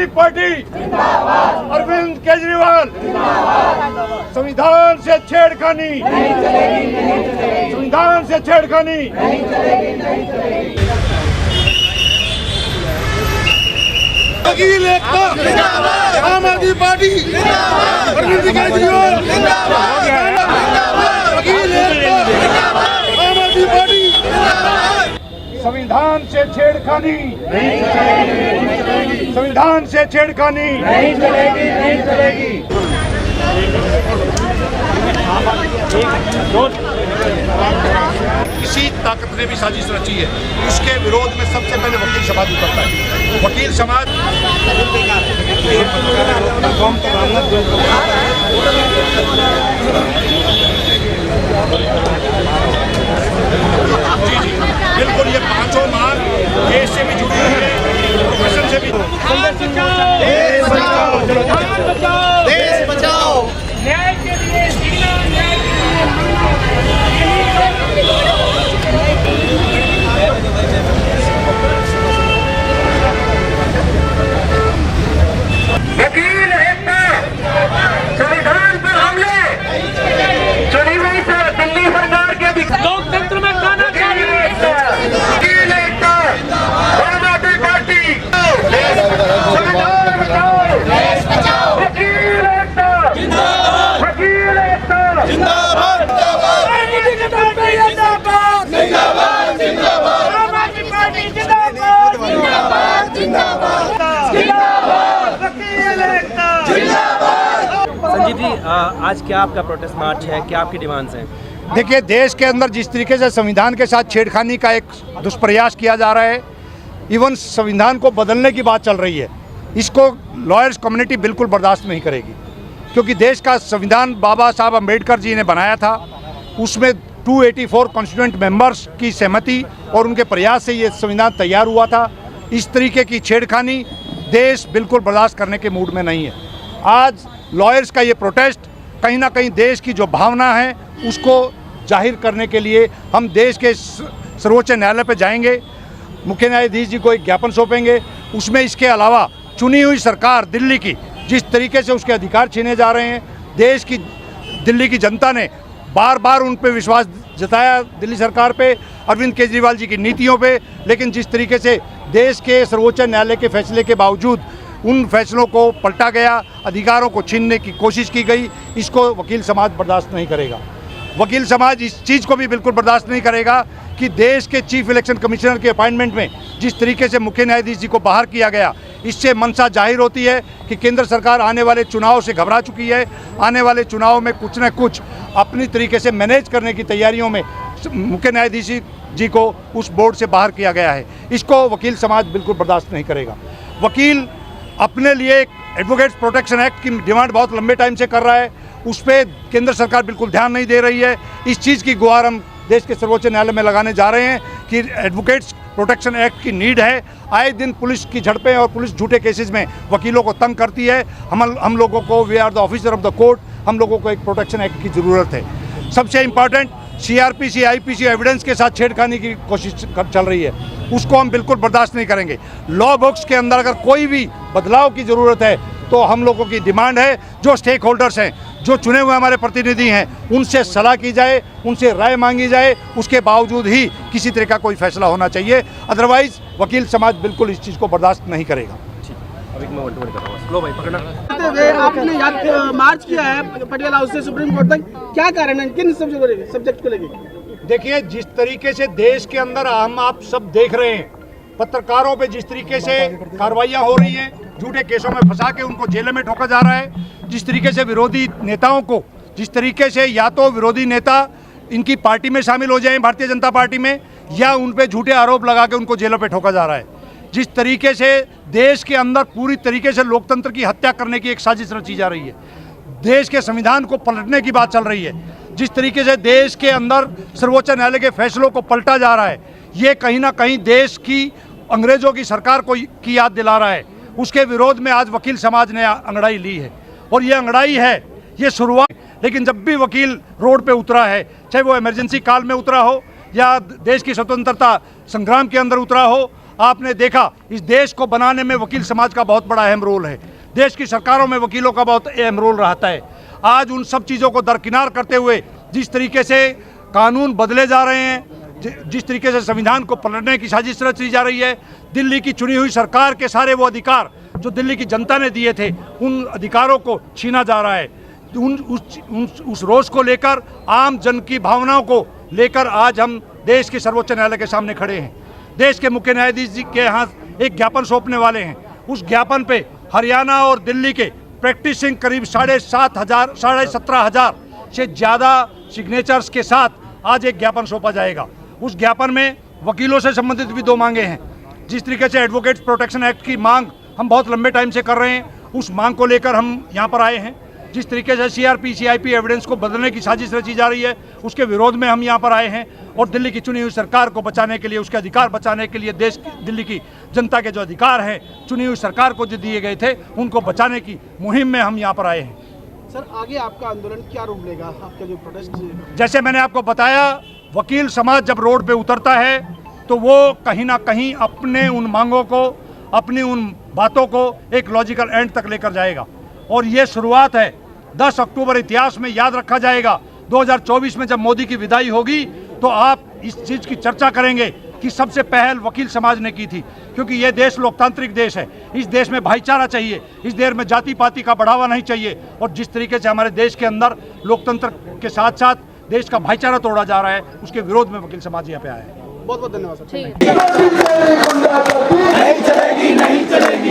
आदमी पार्टी अरविंद केजरीवाल संविधान से छेड़खानी, संविधान से छेड़खानी। वकील एकता, आम आदमी पार्टी अरविंद केजरीवाल, वकील एकता, आम आदमी पार्टी। संविधान से छेड़खानी, संविधान से छेड़खानी नहीं चलेगी, नहीं चलेगी। किसी ताकत ने भी साजिश रची है, उसके विरोध में सबसे पहले वकील समाज उतरता है। वकील समाज जी जी बिल्कुल, ये पांचों मांग देश से भी जुड़ी हुई है, प्रोफेशन से भी। देश बचाओ, देश बचाओ, न्याय के लिए जीना, न्याय के लिए वकील एकता, संविधान पर हमले, चुनी हुई दिल्ली सरकार के लोकतंत्र में गाना चाहिए। वकील एकता, आम आदमी पार्टी, संविधान बचाओ, देश बचाओ, वकील एकता, वकील एकता, जिंदाबाद, जिंदाबाद, जिंदाबाद, आम आदमी पार्टी जिंदाबाद, जिंदाबाद, जिंदाबाद, वकील एकता। संजीव जी, आज क्या आपका प्रोटेस्ट मार्च है, क्या आपकी डिमांड्स हैं? देखिए, देश के अंदर जिस तरीके से संविधान के साथ छेड़खानी का एक दुष्प्रयास किया जा रहा है, इवन संविधान को बदलने की बात चल रही है, इसको लॉयर्स कम्युनिटी बिल्कुल बर्दाश्त नहीं करेगी। क्योंकि देश का संविधान बाबा साहब अम्बेडकर जी ने बनाया था, उसमें 284 कॉन्स्टिट्यूएंट मेंबर्स की सहमति और उनके प्रयास से ये संविधान तैयार हुआ था। इस तरीके की छेड़खानी देश बिल्कुल बर्दाश्त करने के मूड में नहीं है। आज लॉयर्स का ये प्रोटेस्ट कहीं ना कहीं देश की जो भावना है उसको जाहिर करने के लिए हम देश के सर्वोच्च न्यायालय पर जाएंगे, मुख्य न्यायाधीश जी को एक ज्ञापन सौंपेंगे। उसमें इसके अलावा चुनी हुई सरकार दिल्ली की जिस तरीके से उसके अधिकार छीने जा रहे हैं, देश की दिल्ली की जनता ने बार बार उन पे विश्वास जताया, दिल्ली सरकार पे, अरविंद केजरीवाल जी की नीतियों पे, लेकिन जिस तरीके से देश के सर्वोच्च न्यायालय के फैसले के बावजूद उन फैसलों को पलटा गया, अधिकारों को छीनने की कोशिश की गई, इसको वकील समाज बर्दाश्त नहीं करेगा। वकील समाज इस चीज़ को भी बिल्कुल बर्दाश्त नहीं करेगा कि देश के चीफ इलेक्शन कमिश्नर के अपॉइंटमेंट में जिस तरीके से मुख्य न्यायाधीश जी को बाहर किया गया, इससे मंशा जाहिर होती है कि केंद्र सरकार आने वाले चुनाव से घबरा चुकी है। आने वाले चुनाव में कुछ न कुछ अपनी तरीके से मैनेज करने की तैयारियों में मुख्य न्यायाधीश जी को उस बोर्ड से बाहर किया गया है। इसको वकील समाज बिल्कुल बर्दाश्त नहीं करेगा। वकील अपने लिए एक एडवोकेट्स प्रोटेक्शन एक्ट की डिमांड बहुत लंबे टाइम से कर रहा है, उस पर केंद्र सरकार बिल्कुल ध्यान नहीं दे रही है। इस चीज़ की गुहार हम देश के सर्वोच्च न्यायालय में लगाने जा रहे हैं कि एडवोकेट्स प्रोटेक्शन एक्ट की नीड है। आए दिन पुलिस की झड़पें और पुलिस झूठे केसेस में वकीलों को तंग करती है। हम लोगों को, we are the officer of the court, हम लोगों को एक प्रोटेक्शन एक्ट की ज़रूरत है। सबसे इम्पॉर्टेंट, सीआरपीसी आईपीसी एविडेंस के साथ छेड़खानी की कोशिश चल रही है, उसको हम बिल्कुल बर्दाश्त नहीं करेंगे। लॉ बुक्स के अंदर अगर कोई भी बदलाव की ज़रूरत है तो हम लोगों की डिमांड है, जो स्टेक होल्डर्स हैं, जो चुने हुए हमारे प्रतिनिधि हैं, उनसे सलाह की जाए, उनसे राय मांगी जाए, उसके बावजूद ही किसी तरह का कोई फैसला होना चाहिए। अदरवाइज वकील समाज बिल्कुल इस चीज़ को बर्दाश्त नहीं करेगा। अभी मैं वन कर रहा हूँ। लो भाई, पकड़ना। आपने मार्च किया है पटियाला हाउस से सुप्रीम कोर्ट तक, क्या कारण है, किन सब्जेक्ट को लेकर? देखिए, जिस तरीके से देश के अंदर हम आप सब देख रहे हैं, पत्रकारों पे जिस तरीके से कार्रवाइयाँ हो रही हैं, झूठे केसों में फंसा के उनको जेल में ठोका जा रहा है, जिस तरीके से विरोधी नेताओं को, जिस तरीके से या तो विरोधी नेता इनकी पार्टी में शामिल हो जाएं, भारतीय जनता पार्टी में, या उन पे झूठे आरोप लगा के उनको जेलों पे ठोका जा रहा है। जिस तरीके से देश के अंदर पूरी तरीके से लोकतंत्र की हत्या करने की एक साजिश रची जा रही है, देश के संविधान को पलटने की बात चल रही है, जिस तरीके से देश के अंदर सर्वोच्च न्यायालय के फैसलों को पलटा जा रहा है, ये कहीं ना कहीं देश की अंग्रेजों की सरकार को की याद दिला रहा है। उसके विरोध में आज वकील समाज ने अंगड़ाई ली है, और ये अंगड़ाई है, ये शुरुआत। लेकिन जब भी वकील रोड पे उतरा है, चाहे वो इमरजेंसी काल में उतरा हो या देश की स्वतंत्रता संग्राम के अंदर उतरा हो, आपने देखा इस देश को बनाने में वकील समाज का बहुत बड़ा अहम रोल है। देश की सरकारों में वकीलों का बहुत अहम रोल रहता है। आज उन सब चीज़ों को दरकिनार करते हुए जिस तरीके से कानून बदले जा रहे हैं, जिस तरीके से संविधान को पलटने की साजिश रची जा रही है, दिल्ली की चुनी हुई सरकार के सारे वो अधिकार जो दिल्ली की जनता ने दिए थे उन अधिकारों को छीना जा रहा है। उस रोष को लेकर, आम जन की भावनाओं को लेकर आज हम देश के सर्वोच्च न्यायालय के सामने खड़े हैं। देश के मुख्य न्यायाधीश जी के यहाँ एक ज्ञापन सौंपने वाले हैं। उस ज्ञापन पे हरियाणा और दिल्ली के प्रैक्टिसिंग करीब 17,500 से ज़्यादा सिग्नेचर्स के साथ आज एक ज्ञापन सौंपा जाएगा। उस ज्ञापन में वकीलों से संबंधित भी 2 मांगे हैं। जिस तरीके से एडवोकेट्स प्रोटेक्शन एक्ट की मांग हम बहुत लंबे टाइम से कर रहे हैं, उस मांग को लेकर हम यहाँ पर आए हैं। जिस तरीके से CRP-CIP एविडेंस को बदलने की साजिश रची जा रही है, उसके विरोध में हम यहाँ पर आए हैं। और दिल्ली की चुनी हुई सरकार को बचाने के लिए, उसके अधिकार बचाने के लिए, दिल्ली की जनता के जो अधिकार हैं चुनी हुई सरकार को जो दिए गए थे उनको बचाने की मुहिम में हम यहाँ पर आए हैं। सर, आगे आपका आंदोलन क्या रूप लेगा? आपका जो प्रोटेस्ट, जैसे मैंने आपको बताया, वकील समाज जब रोड पे उतरता है तो वो कहीं ना कहीं अपने उन मांगों को, अपनी उन बातों को एक लॉजिकल एंड तक लेकर जाएगा। और ये शुरुआत है। 10 अक्टूबर इतिहास में याद रखा जाएगा। 2024 में जब मोदी की विदाई होगी तो आप इस चीज़ की चर्चा करेंगे कि सबसे पहल वकील समाज ने की थी, क्योंकि ये देश लोकतांत्रिक देश है। इस देश में भाईचारा चाहिए, इस देश में जाति पाति का बढ़ावा नहीं चाहिए। और जिस तरीके से हमारे देश के अंदर लोकतंत्र के साथ साथ देश का भाईचारा तोड़ा जा रहा है, उसके विरोध में वकील समाज यहाँ पे आया है। बहुत बहुत धन्यवाद सर। नहीं चलेगी, नहीं चलेगी।